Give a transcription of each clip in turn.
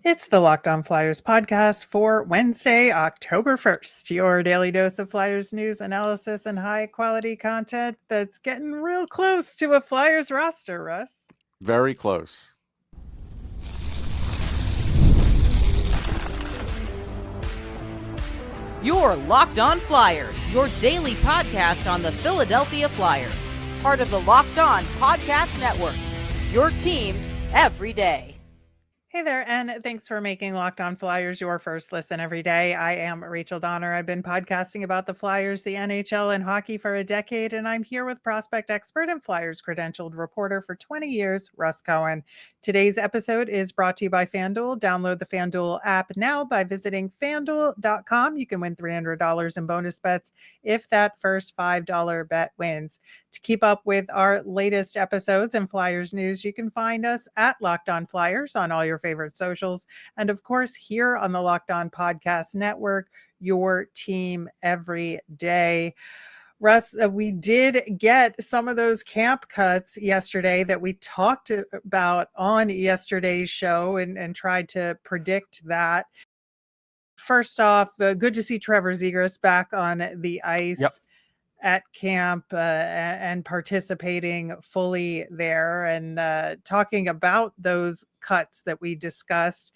It's the Locked On Flyers podcast for Wednesday, October 1st. Your daily dose of Flyers news, analysis, and high quality content that's getting real close to a Flyers roster, Russ. Very close. Your Locked On Flyers, your daily podcast on the Philadelphia Flyers. Part of the Locked On Podcast Network. Your team every day. Hey there, and thanks for making Locked On Flyers your first listen every day. I am Rachel Donner. I've been podcasting about the Flyers, the NHL, and hockey for a decade, and I'm here with prospect expert and Flyers credentialed reporter for 20 years, Russ Cohen. Today's episode is brought to you by FanDuel. Download the FanDuel app now by visiting FanDuel.com. You can win $300 in bonus bets if that first $5 bet wins. To keep up with our latest episodes and Flyers news, you can find us at Locked On Flyers on all your favorite socials. And of course, here on the Locked On Podcast Network, your team every day. Russ, we did get some of those camp cuts yesterday that we talked about on yesterday's show and tried to predict that. First off, good to see Trevor Zegras back on the ice. Yep. At camp and participating fully there and talking about those cuts that we discussed.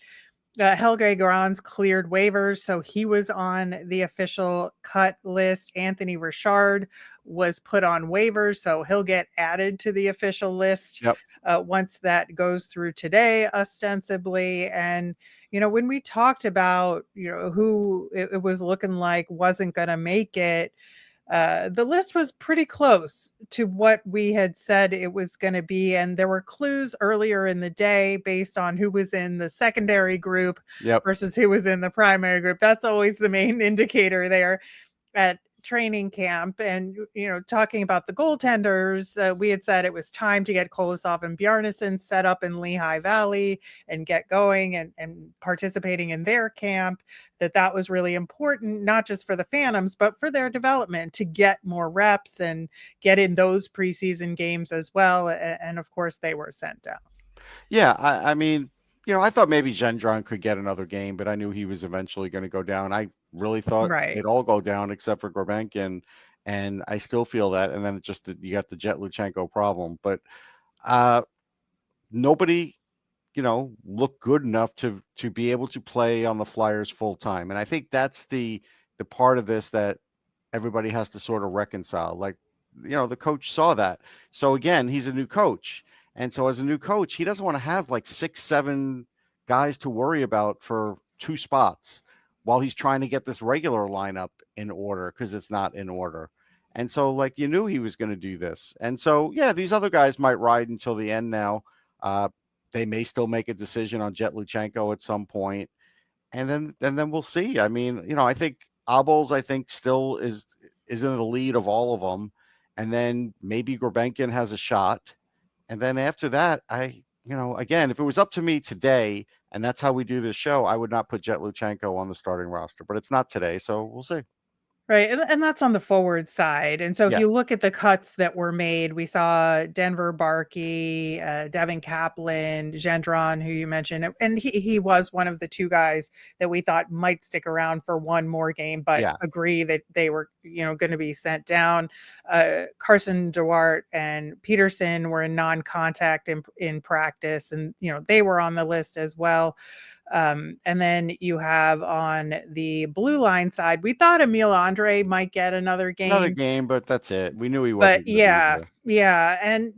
Helge Grans cleared waivers, so he was on the official cut list. Anthony Richard was put on waivers, so he'll get added to the official list once that goes through today, ostensibly. And when we talked about who it was looking like wasn't going to make it, the list was pretty close to what we had said it was going to be. And there were clues earlier in the day based on who was in the secondary group versus who was in the primary group. That's always the main indicator there at training camp. And, talking about the goaltenders, we had said it was time to get Kolosov and Bjarnason set up in Lehigh Valley and get going and participating in their camp, that was really important, not just for the Phantoms, but for their development to get more reps and get in those preseason games as well. And of course, they were sent down. Yeah, I mean, I thought maybe Gendron could get another game, but I knew he was eventually going to go down. I really thought they'd all go down except for Gorbenkin, and I still feel that. And then you got the Jet Luchenko problem, but nobody, looked good enough to be able to play on the Flyers full time. And I think that's the part of this that everybody has to sort of reconcile. Like, the coach saw that. So again, he's a new coach. And so as a new coach, he doesn't want to have like 6-7 guys to worry about for 2 spots while he's trying to get this regular lineup in order, because it's not in order. And so you knew he was going to do this. And so, yeah, these other guys might ride until the end now. They may still make a decision on Jet Luchenko at some point. And then we'll see. I mean, I think Abols, still is in the lead of all of them. And then maybe Gorbenkin has a shot. And then after that, again, if it was up to me today, and that's how we do this show, I would not put Jet Luchenko on the starting roster. But it's not today, so we'll see. Right. And that's on the forward side. And so if you look at the cuts that were made, we saw Denver Barkey, Devin Kaplan, Gendron, who you mentioned, and he was one of the 2 guys that we thought might stick around for one more game, but agree that they were, going to be sent down. Carson Duarte and Peterson were in non-contact in practice, and, they were on the list as well. And then you have on the blue line side, we thought Emil Andre might get another game, but that's it. We knew he wasn't. But yeah. And,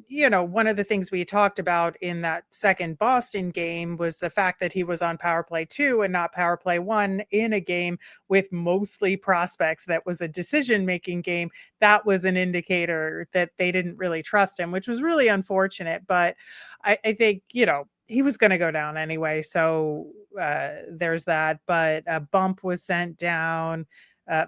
one of the things we talked about in that second Boston game was the fact that he was on power play 2 and not power play 1 in a game with mostly prospects. That was a decision-making game. That was an indicator that they didn't really trust him, which was really unfortunate. But I think, he was going to go down anyway. So there's that. But Bump was sent down.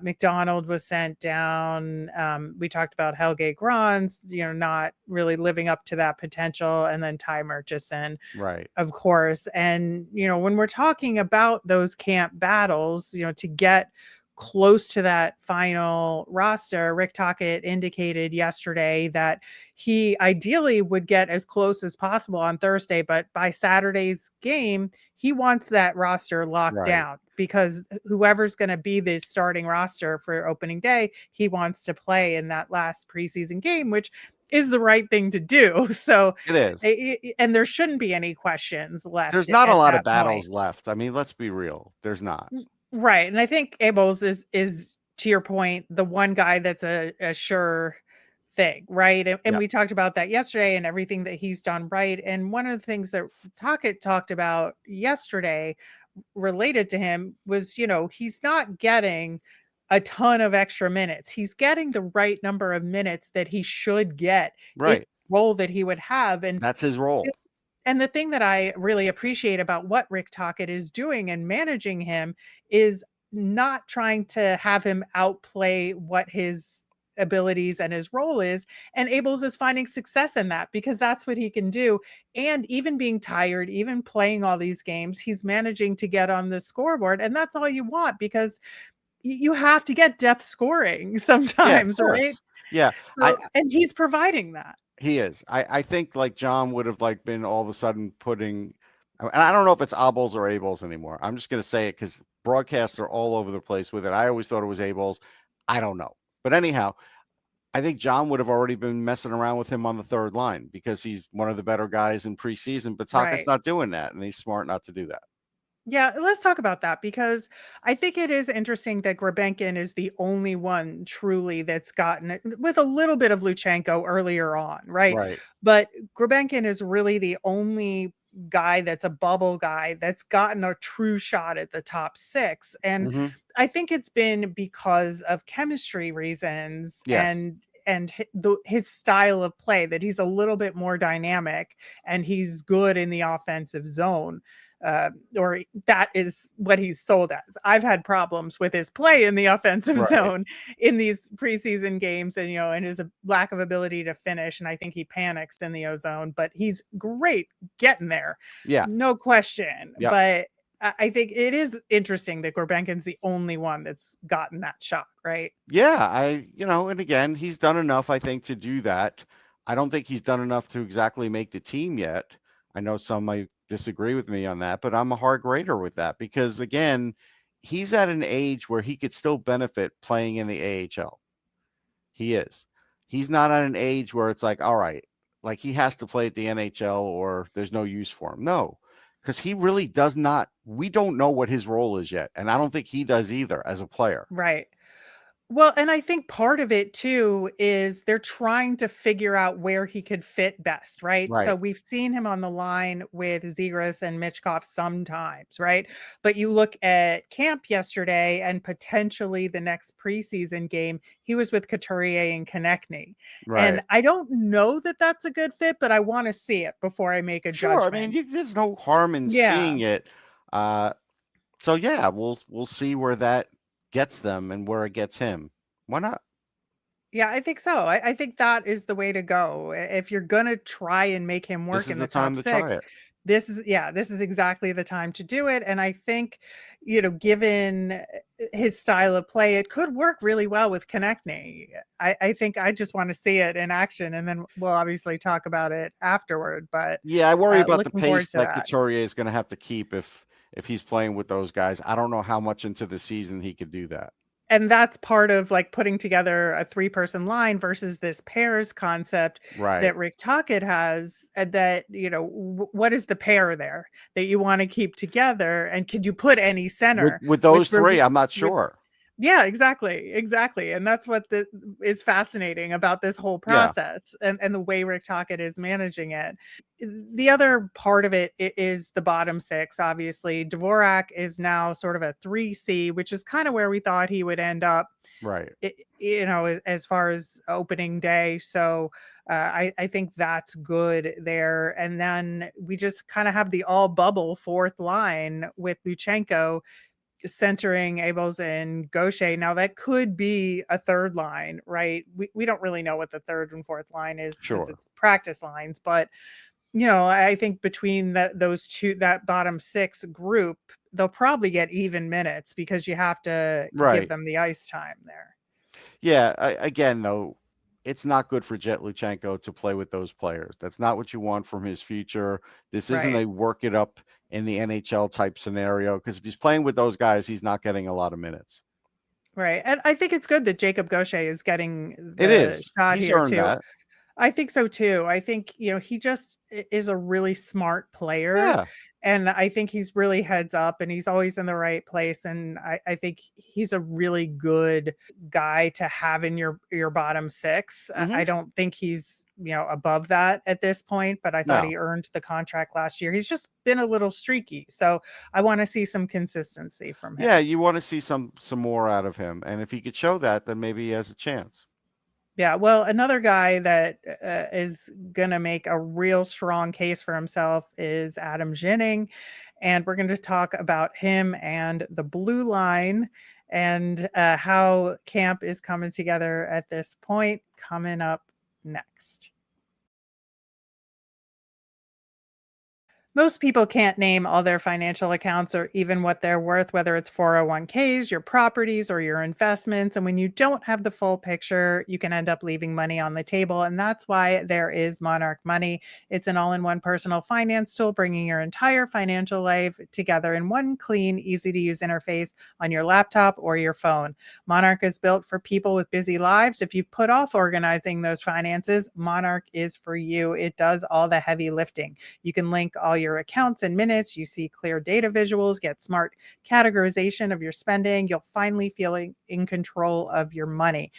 McDonald was sent down. We talked about Helge Grans, not really living up to that potential. And then Ty Murchison, right, of course. And, when we're talking about those camp battles, to get close to that final roster, Rick Tocchet indicated yesterday that he ideally would get as close as possible on Thursday, but by Saturday's game, he wants that roster locked Right. down, because whoever's going to be the starting roster for opening day, he wants to play in that last preseason game, which is the right thing to do. So, It is. and there shouldn't be any questions left There's not a at lot that of battles point. left. I mean, let's be real. There's not. Right. And I think Abels is to your point, the one guy that's a sure thing, right? And Yeah. we talked about that yesterday and everything that he's done right. And one of the things that Tocchet talked about yesterday related to him was, he's not getting a ton of extra minutes. He's getting the right number of minutes that he should get in Right. the role that he would have. That's his role. And the thing that I really appreciate about what Rick Tocchet is doing and managing him is not trying to have him outplay what his abilities and his role is. And Abels is finding success in that, because that's what he can do. And even being tired, even playing all these games, he's managing to get on the scoreboard. And that's all you want, because you have to get depth scoring Yeah, of sometimes, right? course. Yeah. So, and he's providing that. He is. I think like John would have like been all of a sudden putting, and I don't know if it's Abels or Abels anymore. I'm just going to say it because broadcasts are all over the place with it. I always thought it was Abels. I don't know. But anyhow, I think John would have already been messing around with him on the third line because he's one of the better guys in preseason, but Tocchet's Right. not doing that. And he's smart not to do that. Yeah, let's talk about that, because I think it is interesting that Grebenkin is the only one truly that's gotten it, with a little bit of Luchenko earlier on, right? Right. But Grebenkin is really the only guy that's a bubble guy that's gotten a true shot at the top six. And Mm-hmm. I think it's been because of chemistry reasons Yes. and his style of play, that he's a little bit more dynamic and he's good in the offensive zone. Or that is what he's sold as. I've had problems with his play in the offensive Right. zone in these preseason games, and and his lack of ability to finish. And I think he panics in the ozone, but he's great getting there. Yeah. No question. Yep. But I think it is interesting that Gorbenkin's the only one that's gotten that shot, right? Yeah, and again, he's done enough, I think, to do that. I don't think he's done enough to exactly make the team yet. I know some might disagree with me on that, but I'm a hard grader with that because, again, he's at an age where he could still benefit playing in the AHL. He is. He's not at an age where it's like, all right, like he has to play at the NHL or there's no use for him. No, because he really does not. We don't know what his role is yet. And I don't think he does either as a player. Right. Well, and I think part of it too is they're trying to figure out where he could fit best, right? So Right. we've seen him on the line with Zegras and Michkov sometimes, right? But you look at camp yesterday and potentially the next preseason game, he was with Couturier and Konechny. Right. And I don't know that that's a good fit, but I want to see it before I make a Sure. judgment. I mean, there's no harm in seeing it. So yeah, we'll see where that gets them and where it gets him. Why not? Yeah, I think so. I think that is the way to go. If you're gonna try and make him This work is in the the top time to try six, it. this is exactly the time to do it. And I think, given his style of play, it could work really well with Konechny. I think I just want to see it in action, and then we'll obviously talk about it afterward. But Yeah, I worry about the looking forward pace to that that. Couturier is going to have to keep if he's playing with those guys. I don't know how much into the season he could do that. And that's part of like putting together a 3-person line versus this pairs concept Right. that Rick Tocchet has. And that, what is the pair there that you want to keep together? And could you put any center With those three? I'm not sure. Yeah, exactly. And that's what is fascinating about this whole process and the way Rick Tocchet is managing it. The other part of it is the bottom six. Obviously, Dvorak is now sort of a 3C, which is kind of where we thought he would end up. Right. As far as opening day. So I think that's good there. And then we just kind of have the all bubble fourth line with Luchenko centering Abels and Gaucher. Now that could be a third line, right? We don't really know what the third and fourth line is because it's practice lines, but I think between those two, that bottom six group, they'll probably get even minutes because you have to give them the ice time there. Yeah. Again, though, it's not good for Jet Luchenko to play with those players. That's not what you want from his future. This isn't Right. a work it up in the NHL type scenario, because if he's playing with those guys, he's not getting a lot of minutes. Right. And I think it's good that Jacob Gaucher is getting It the is. shot He's here earned too. that. I think so too. I think, he just is a really smart player. Yeah. And I think he's really heads up and he's always in the right place. And I think he's a really good guy to have in your bottom six. I Hmm. don't think he's, above that at this point, but I thought No. he earned the contract last year. He's just been a little streaky. So I want to see some consistency from him. Yeah, you want to see some more out of him. And if he could show that, then maybe he has a chance. Yeah, well, another guy that is going to make a real strong case for himself is Adam Ginning. And we're going to talk about him and the blue line and how camp is coming together at this point, coming up next. Most people can't name all their financial accounts or even what they're worth, whether it's 401ks, your properties, or your investments. And when you don't have the full picture, you can end up leaving money on the table. And that's why there is Monarch Money. It's an all-in-one personal finance tool, bringing your entire financial life together in one clean, easy-to-use interface on your laptop or your phone. Monarch is built for people with busy lives. If you've put off organizing those finances, Monarch is for you. It does all the heavy lifting. You can link all your accounts in minutes. You see clear data visuals, get smart categorization of your spending. You'll finally feel in control of your money.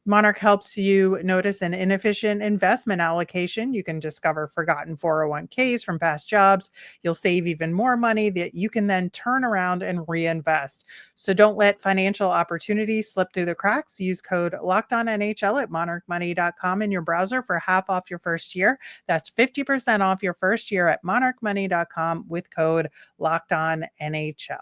Monarch helps you notice an inefficient investment allocation. You can discover forgotten 401ks from past jobs. You'll save even more money that you can then turn around and reinvest. So don't let financial opportunities slip through the cracks. Use code LOCKEDONNHL at monarchmoney.com in your browser for half off your first year. That's 50% off your first year at monarchmoney.com with code LOCKEDONNHL.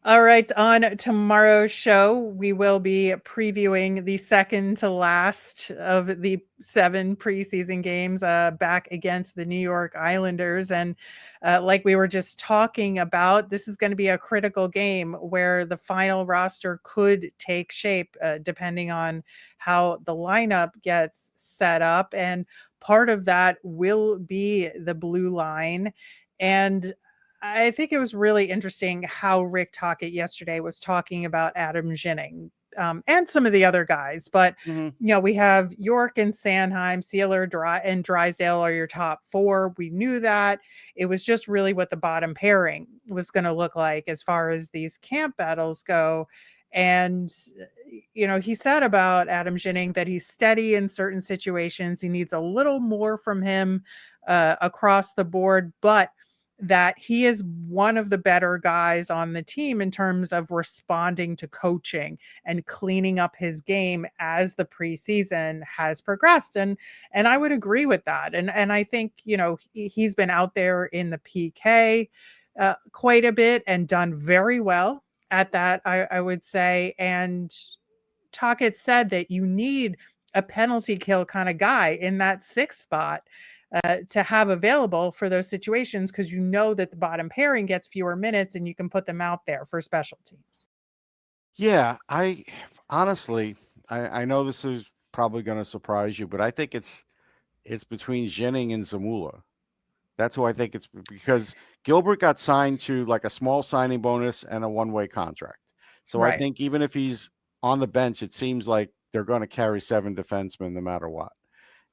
All right, on tomorrow's show, we will be previewing the second to last of the 7 preseason games back against the New York Islanders. And like we were just talking about, this is going to be a critical game where the final roster could take shape depending on how the lineup gets set up. And part of that will be the blue line. And I think it was really interesting how Rick Tocchet yesterday was talking about Adam Ginning and some of the other guys. But, Hmm. we have York and Sanheim, Sealer, and Drysdale are your top 4. We knew that. It was just really what the bottom pairing was going to look like as far as these camp battles go. And, he said about Adam Ginning that he's steady in certain situations. He needs a little more from him across the board, but that he is one of the better guys on the team in terms of responding to coaching and cleaning up his game as the preseason has progressed. And I would agree with that. And I think, he's been out there in the PK quite a bit and done very well at that, I would say. And Tocchet said that you need a penalty kill kind of guy in that 6th spot to have available for those situations, because that the bottom pairing gets fewer minutes and you can put them out there for special teams. Yeah, I honestly, I know this is probably going to surprise you, but I think it's between Jennings and Zamula. That's who I think it's, because Gilbert got signed to like a small signing bonus and a one-way contract. So I Right. think even if he's on the bench, it seems like they're going to carry 7 defensemen no matter what.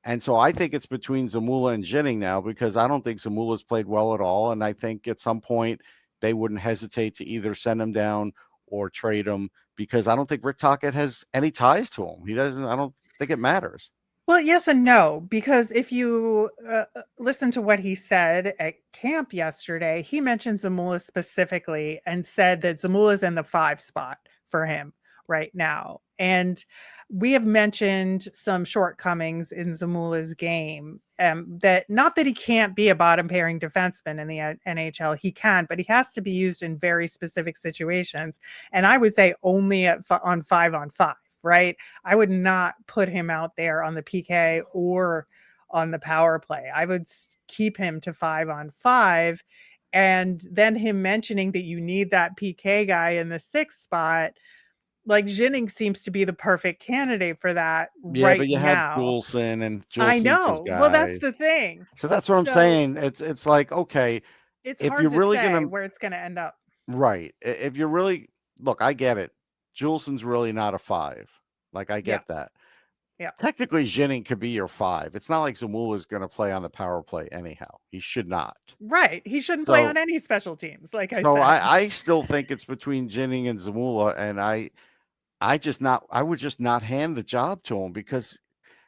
And so I think it's between Zamula and Jennings now, because I don't think Zamula's played well at all. And I think at some point they wouldn't hesitate to either send him down or trade him, because I don't think Rick Tocchet has any ties to him. He doesn't, I don't think it matters. Well, yes and no, because if you listen to what he said at camp yesterday, he mentioned Zamula specifically and said that Zamula's in the 5 spot for him right now. And we have mentioned some shortcomings in Zamula's game. That not that he can't be a bottom pairing defenseman in the NHL, he can, but he has to be used in very specific situations. And I would say only on 5-on-5. Right? I would not put him out there on the PK or on the power play. I would keep him to 5-on-5. And then him mentioning that you need that PK guy in the 6th spot, like Jennings seems to be the perfect candidate for that Yeah, right but you have now. Juleson, and I Juleson's his know. Well, that's guy. the thing. So that's what I'm So saying. It's like, okay, it's if hard you're to really say gonna where it's going to end up. right, if you're really look, I get it. Juleson's really not a 5. Like I Yeah. get that. Yeah. Technically, Jennings could be your 5. It's not like Zamula's going to play on the power play anyhow. He should not. Right. He shouldn't play on So, any special teams, like I so said. I still think it's between Jennings and Zamula, and I would just not hand the job to him because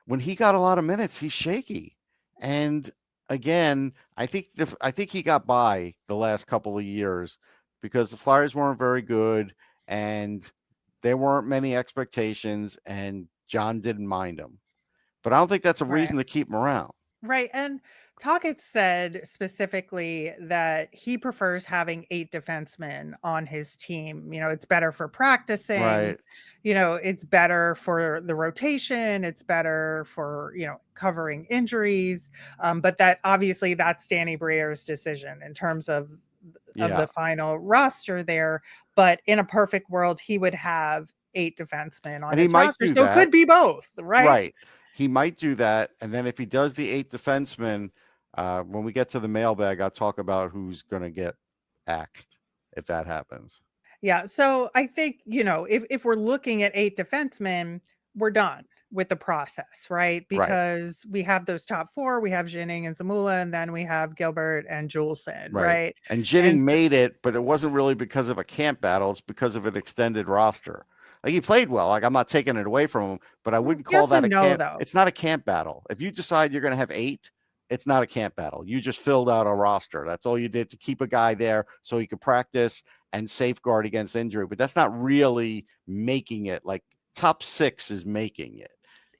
when he got a lot of minutes, he's shaky. And again, I think he got by the last couple of years because the Flyers weren't very good and there weren't many expectations, and John didn't mind him. But I don't think that's a Right. reason to keep him around. Right. And Tocchet said specifically that he prefers having 8 defensemen on his team. It's better for practicing. Right. It's better for the rotation. It's better for, covering injuries. But that obviously that's Danny Briere's decision in terms of Yeah. the final roster there. But in a perfect world, he would have 8 defensemen on And he his might roster. do So it that. could be both, right? Right. He might do that. And then if he does the 8 defensemen, when we get to the mailbag, I'll talk about who's going to get axed if that happens. Yeah. So I think, if we're looking at 8 defensemen, we're done with the process, right? Right. Because we have those top 4, we have Jennings and Zamula, and then we have Gilbert and Juleson, Right. right? And And Jennings made it, but it wasn't really because of a camp battle. It's because of an extended roster. Like he played well. Like I'm not taking it away from him, but I wouldn't call yes that and a no, camp. though. It's not a camp battle. If you decide you're going to have 8, it's not a camp battle. You just filled out a roster. That's all you did to keep a guy there so he could practice and safeguard against injury. But that's not really making it. Like top 6 is making it.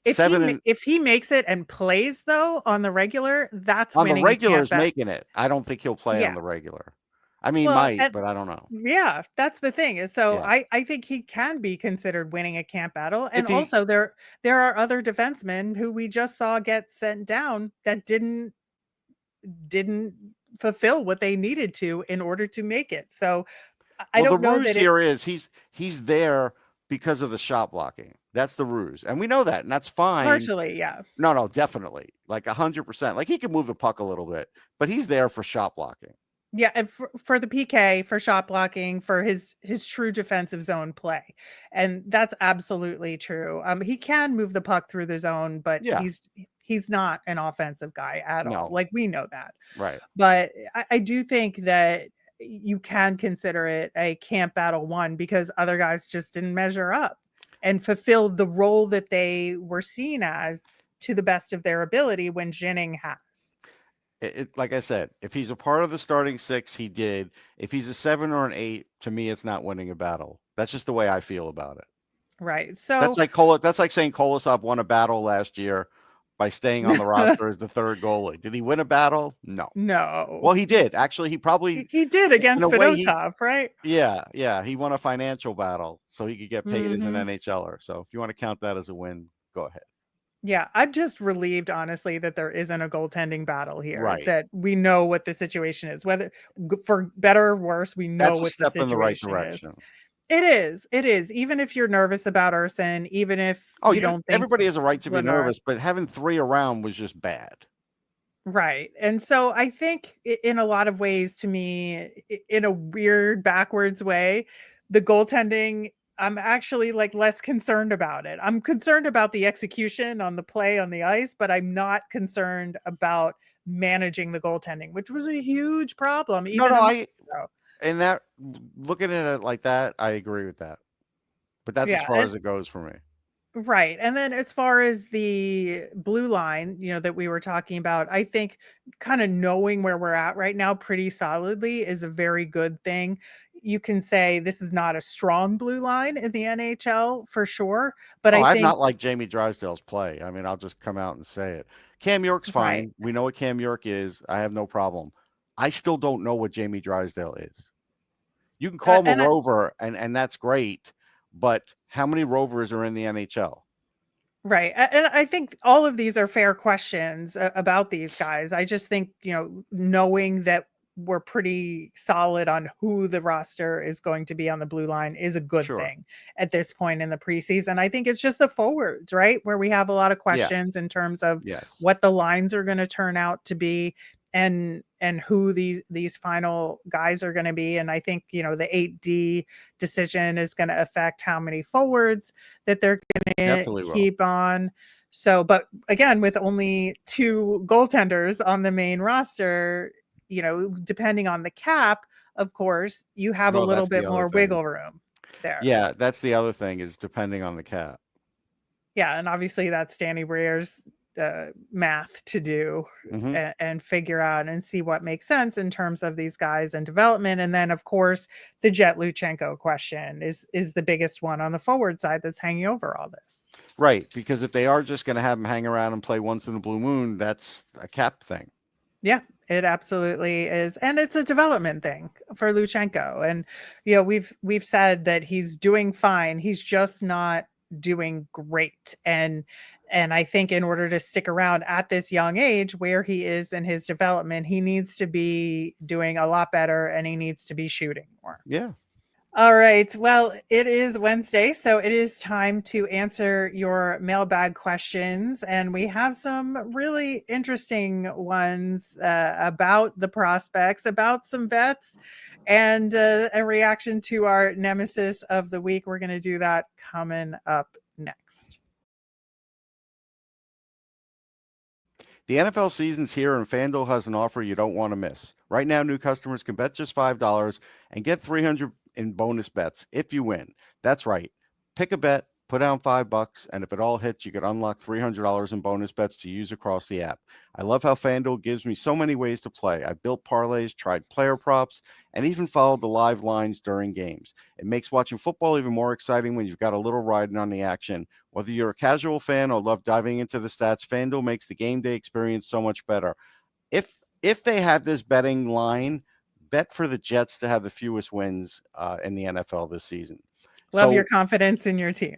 If he makes it and plays though on the regular, that's on the winning a regular camp is battle. making it. I don't think he'll play on Yeah. the regular. I mean, he Well, might, but I don't know. yeah, that's the thing. Is so Yeah. I think he can be considered winning a camp battle. And If he also there are other defensemen who we just saw get sent down that didn't fulfill what they needed to in order to make it. So I well, the don't know ruse that it here is he's there because of the shot blocking. That's the ruse. And we know that, and that's fine. partially, yeah. No, definitely. Like 100%. Like he can move the puck a little bit, but he's there for shot blocking. Yeah, and for the PK, for shot blocking, for his true defensive zone play. And that's absolutely true. He can move the puck through the zone, but Yeah. he's not an offensive guy at all. No. Like we know that. Right. But I do think that you can consider it a camp battle 1 because other guys just didn't measure up and fulfill the role that they were seen as to the best of their ability when Jennings has. Like I said, if he's a part of the starting 6, he did. If he's a 7 or an 8, to me, it's not winning a battle. That's just the way I feel about it. Right. So that's like saying Kolosov won a battle last year by staying on the roster as the 3rd goalie. Did he win a battle? No. Well, he did. Actually, he probably he did against Fedotov, right? Yeah. He won a financial battle so he could get paid as an Mm-hmm. NHLer. So if you want to count that as a win, go ahead. Yeah, I'm just relieved, honestly, that there isn't a goaltending battle here. Right. That we know what the situation is, whether for better or worse, we know That's a what the step in the right situation is. direction. It is. It is. Even if you're nervous about Urson, even if you don't think everybody has a right to be Lenore- nervous, but having 3 around was just bad. Right. And so I think in a lot of ways, to me, in a weird backwards way, the goaltending, I'm actually like less concerned about it. I'm concerned about the execution on the play on the ice, but I'm not concerned about managing the goaltending, which was a huge problem. And that looking at it like that, I agree with that. But that's as far as it goes for me. Right. And then as far as the blue line, that we were talking about, I think kind of knowing where we're at right now pretty solidly is a very good thing. You can say this is not a strong blue line in the NHL for sure, but I I'm think not like Jamie Drysdale's play. I mean, I'll just come out and say it. Cam York's fine. Right. We know what Cam York is. I have no problem. I still don't know what Jamie Drysdale is. You can call him a rover, and that's great, but how many rovers are in the NHL? Right. And I think all of these are fair questions about these guys. I just think, knowing that we're pretty solid on who the roster is going to be on the blue line is a good thing at this point in the preseason. I think it's just the forwards, right, where we have a lot of questions in terms of what the lines are going to turn out to be and who these final guys are going to be. And I think, the 8D decision is going to affect how many forwards that they're going to keep on. So, but again, with only 2 goaltenders on the main roster, depending on the cap, of course, you have a little bit more wiggle room there. Yeah, that's the other thing, is depending on the cap. Yeah, and obviously that's Danny Brier's math to do and figure out and see what makes sense in terms of these guys and development. And then, of course, the Jet Luchenko question is the biggest one on the forward side that's hanging over all this. Right, because if they are just going to have him hang around and play once in a blue moon, that's a cap thing. Yeah, it absolutely is. And it's a development thing for Luchenko. And, we've said that he's doing fine. He's just not doing great. And I think in order to stick around at this young age where he is in his development, he needs to be doing a lot better and he needs to be shooting more. Yeah. All right. Well, it is Wednesday, so it is time to answer your mailbag questions. And we have some really interesting ones about the prospects, about some vets, and a reaction to our nemesis of the week. We're going to do that coming up next. The NFL season's here, and FanDuel has an offer you don't want to miss. Right now, new customers can bet just $5 and get $300 in bonus bets if you win. That's right. Pick a bet, put down $5, and if it all hits, you can unlock $300 in bonus bets to use across the app. I love how FanDuel gives me so many ways to play. I built parlays, tried player props, and even followed the live lines during games. It makes watching football even more exciting when you've got a little riding on the action. Whether you're a casual fan or love diving into the stats, FanDuel makes the game day experience so much better. If they have this betting line, bet for the Jets to have the fewest wins in the NFL this season. Love your confidence in your team.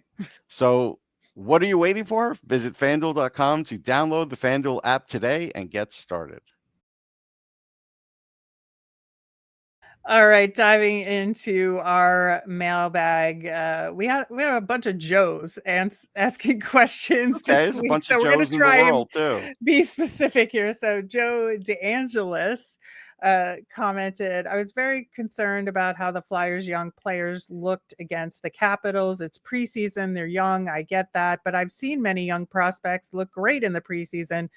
So what are you waiting for? Visit FanDuel.com to download the FanDuel app today and get started. All right, diving into our mailbag, we have a bunch of Joes asking questions. Okay, there's a bunch of Joes in the world too. Be specific here. So Joe DeAngelis commented, I was very concerned about how the Flyers' young players looked against the Capitals. It's preseason, they're young, I get that, but I've seen many young prospects look great in the preseason.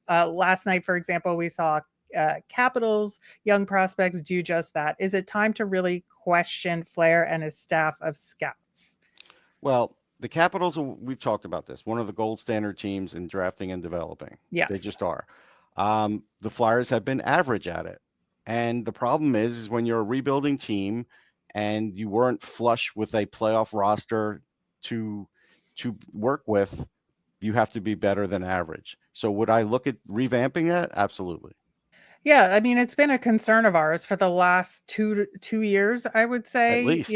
Last night, for example, we saw Capitals young prospects do just that. Is it time to really question Flair and his staff of scouts? Well, the Capitals, we've talked about this, one of the gold standard teams in drafting and developing. Yes. They just are. The Flyers have been average at it. And the problem is when you're a rebuilding team and you weren't flush with a playoff roster to work with, you have to be better than average. So would I look at revamping that? Absolutely. Yeah, I mean, it's been a concern of ours for the last two years, I would say. At least,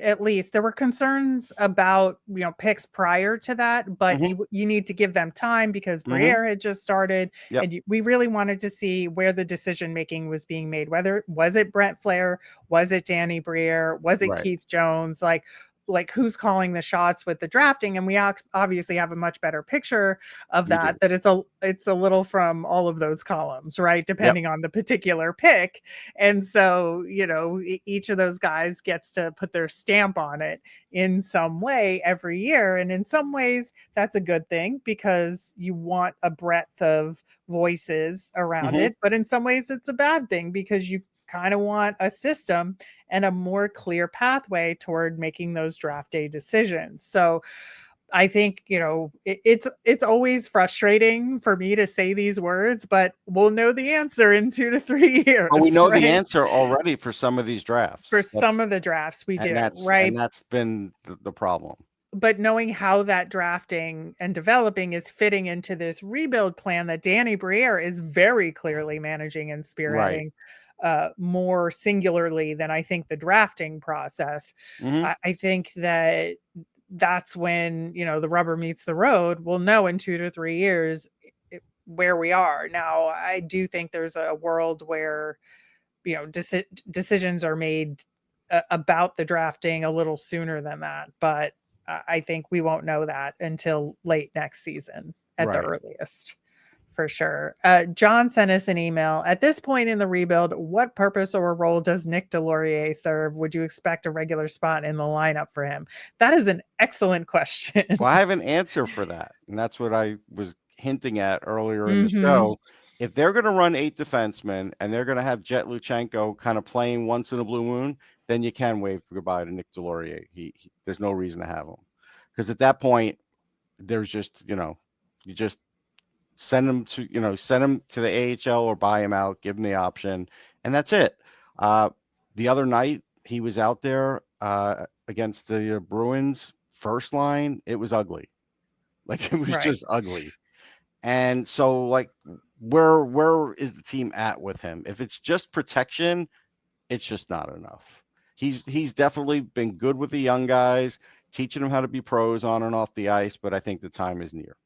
at least there were concerns about, picks prior to that, but you need to give them time because Briere had just started. Yep. And we really wanted to see where the decision-making was being made. Whether, was it Brent Flair? Was it Danny Briere? Was it Keith Jones? Like who's calling the shots with the drafting? And we obviously have a much better picture of that it's a little from all of those columns, right? Depending on the particular pick. And so, each of those guys gets to put their stamp on it in some way every year. And in some ways that's a good thing because you want a breadth of voices around it. But in some ways it's a bad thing because you kind of want a system and a more clear pathway toward making those draft day decisions. So I think, it's always frustrating for me to say these words, but we'll know the answer in 2 to 3 years. Well, we know the answer already for some of these drafts. For some of the drafts we do, right? And that's been the problem. But knowing how that drafting and developing is fitting into this rebuild plan that Danny Briere is very clearly managing and spearheading, more singularly than I think the drafting process. I think that's when, the rubber meets the road. We'll know in 2 to 3 years where we are. Now, I do think there's a world where decisions are made about the drafting a little sooner than that. But I think we won't know that until late next season at the earliest. For sure. John sent us an email. At this point in the rebuild, what purpose or role does Nic Deslauriers serve? Would you expect a regular spot in the lineup for him? That is an excellent question. Well, I have an answer for that. And that's what I was hinting at earlier in the show. If they're going to run 8 defensemen and they're going to have Jet Luchenko kind of playing once in a blue moon, then you can wave goodbye to Nic Deslauriers. There's no reason to have him. Because at that point, there's just, you just send him to the AHL or buy him out, give him the option, and that's it. The other night he was out there against the Bruins first line. It was ugly. Like, it was just ugly. And so, like, where is the team at with him? If it's just protection, it's just not enough. He's definitely been good with the young guys, teaching them how to be pros on and off the ice, but I think the time is near.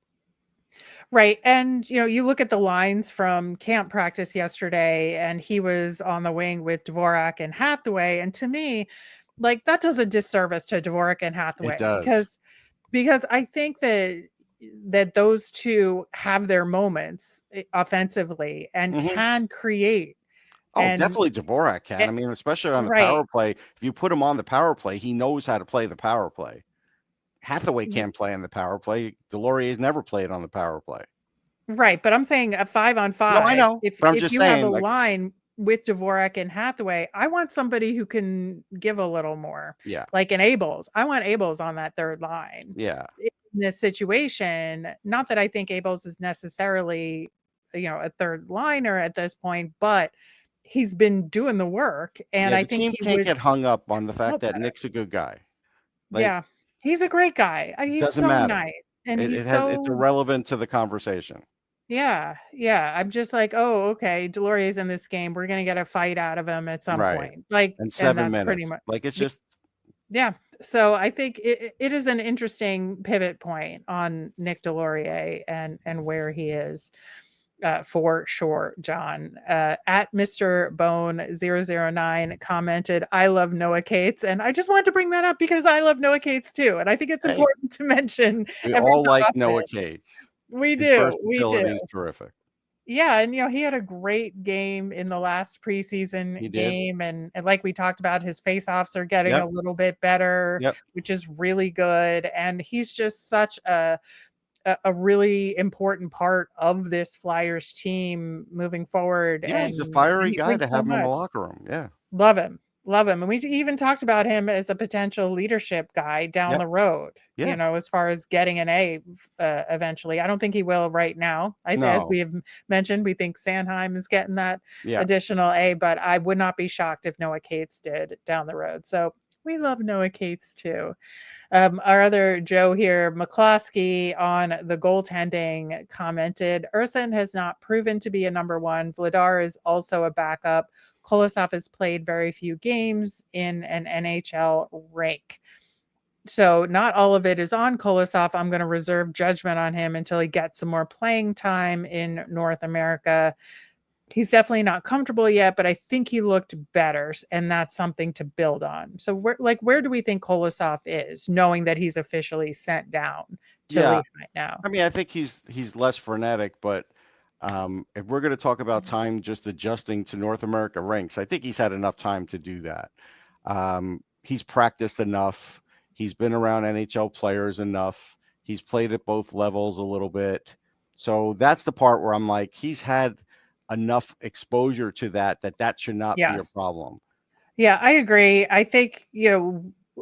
Right. And, you look at the lines from camp practice yesterday, and he was on the wing with Dvorak and Hathaway. And to me, like, that does a disservice to Dvorak and Hathaway. It does. Because I think that those two have their moments offensively and can create. Oh, definitely Dvorak can. I mean, especially on the power play. If you put him on the power play, he knows how to play the power play. Hathaway can't play on the power play. Deslauriers never played on the power play. Right, but I'm saying a 5-on-5. No, I know. If but I'm just saying, have a line with Dvorak and Hathaway, I want somebody who can give a little more. Yeah. Like an Abels. I want Abels on that third line. Yeah. In this situation, not that I think Abels is necessarily, a third liner at this point, but he's been doing the work. And I think the team can't get hung up on the fact that Nick's a good guy. Like, he's a great guy. He's so nice. And it's irrelevant to the conversation. Yeah. I'm just like, oh, okay, Deslauriers in this game, we're gonna get a fight out of him at some point. Like, in 7 minutes. Pretty much, like, it's just So I think it is an interesting pivot point on Nic Deslauriers and where he is. For sure, John. At Mr. Bone 009 commented, I love Noah Cates. And I just wanted to bring that up because I love Noah Cates too. And I think it's important to mention. We all like Noah Cates. We do. Versatility is terrific. Yeah. And, he had a great game in the last preseason game. And like we talked about, his faceoffs are getting a little bit better, which is really good. And he's just such a really important part of this Flyers team moving forward. Yeah, and he's a fiery guy to have him in the locker room. Yeah. Love him. And we even talked about him as a potential leadership guy down the road, as far as getting an A eventually. I don't think he will right now. As we have mentioned, we think Sanheim is getting that additional A, but I would not be shocked if Noah Cates did down the road. So we love Noah Cates too. Our other Joe here, McCloskey, on the goaltending commented, Urson has not proven to be a number one. Vladar is also a backup. Kolosov has played very few games in an NHL rank. So not all of it is on Kolosov. I'm going to reserve judgment on him until he gets some more playing time in North America. He's definitely not comfortable yet, but I think he looked better, and that's something to build on. So where do we think Kolosov is, knowing that he's officially sent down to leave right now? I mean, I think he's less frenetic, but if we're going to talk about time just adjusting to North America ranks, I think he's had enough time to do that. He's practiced enough. He's been around NHL players enough. He's played at both levels a little bit. So that's the part where I'm like, he's had enough exposure to that should not be a problem. Yeah, I agree. I think,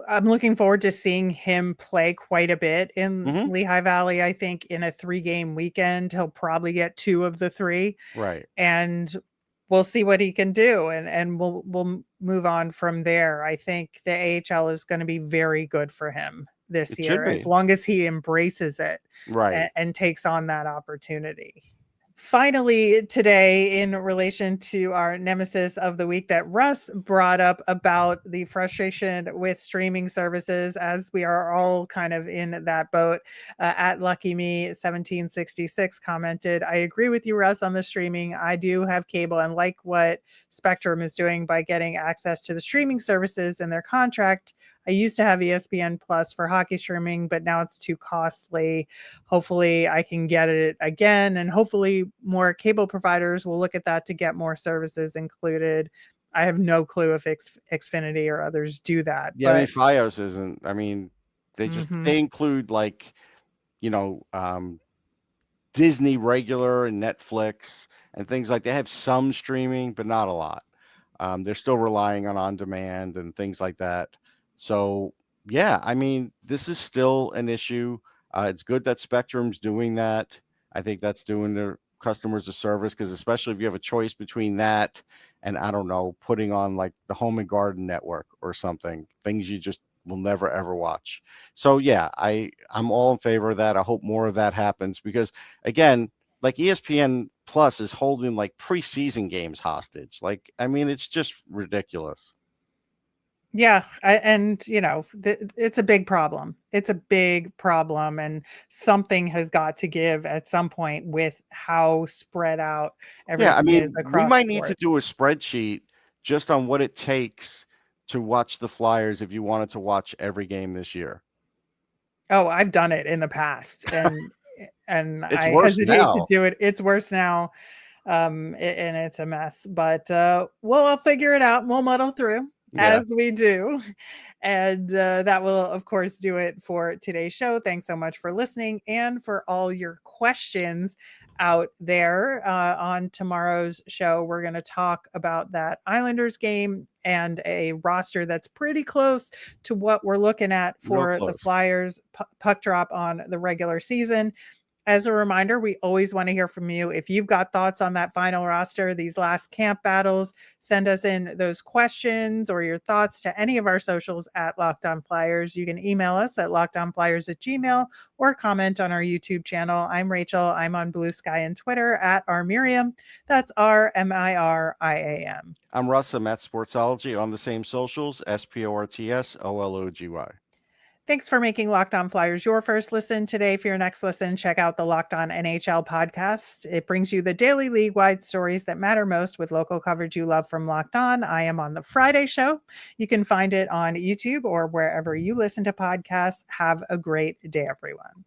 I'm looking forward to seeing him play quite a bit in Lehigh Valley. I think in a 3-game weekend, he'll probably get 2 of the 3. Right. And we'll see what he can do. And we'll move on from there. I think the AHL is going to be very good for him this year, as long as he embraces it and takes on that opportunity. Finally, today, in relation to our nemesis of the week that Russ brought up about the frustration with streaming services, as we are all kind of in that boat, at Lucky Me 1766 commented, I agree with you, Russ, on the streaming. I do have cable and like what Spectrum is doing by getting access to the streaming services in their contract. I used to have ESPN Plus for hockey streaming, but now it's too costly. Hopefully I can get it again, and hopefully more cable providers will look at that to get more services included. I have no clue if Xfinity or others do that. Yeah, I mean, But FiOS isn't. I mean, mhm. they include like, you know, Disney regular and Netflix and things like they have some streaming, but not a lot. They're still relying on demand and things like that. So yeah, I mean, this is still an issue. It's good that Spectrum's doing that. I think that's doing their customers a service, because especially if you have a choice between that and, I don't know, putting on like the Home and Garden Network or something, things you just will never ever watch. So yeah, I'm all in favor of that. I hope more of that happens, because again, like ESPN Plus is holding like preseason games hostage. Like, I mean, it's just ridiculous. Yeah, and it's a big problem. It's a big problem, and something has got to give at some point with how spread out Yeah, I everything is mean, we across might need to sports. do a spreadsheet just on what it takes to watch the Flyers if you wanted to watch every game this year. Oh, I've done it in the past, and It's I worse hesitate to now. do it. It's worse now, and it's a mess. But we'll figure it out. We'll muddle through Yeah. as we do, and that will, of course, do it for today's show. Thanks so much for listening and for all your questions out there. On tomorrow's show, we're going to talk about that Islanders game and a roster that's pretty close to what we're looking at Real for the close. Flyers puck drop on the regular season. As a reminder, we always want to hear from you. If you've got thoughts on that final roster, these last camp battles, send us in those questions or your thoughts to any of our socials at Locked On Flyers. You can email us at lockedonflyers@gmail.com or comment on our YouTube channel. I'm Rachel. I'm on Blue Sky and Twitter at rmiriam. That's RMIRIAM. I'm Russ. I'm at Sportsology on the same socials, SPORTSOLOGY. Thanks for making Locked On Flyers your first listen. Today, for your next listen, check out the Locked On NHL podcast. It brings you the daily league-wide stories that matter most with local coverage you love from Locked On. I am on the Friday show. You can find it on YouTube or wherever you listen to podcasts. Have a great day, everyone.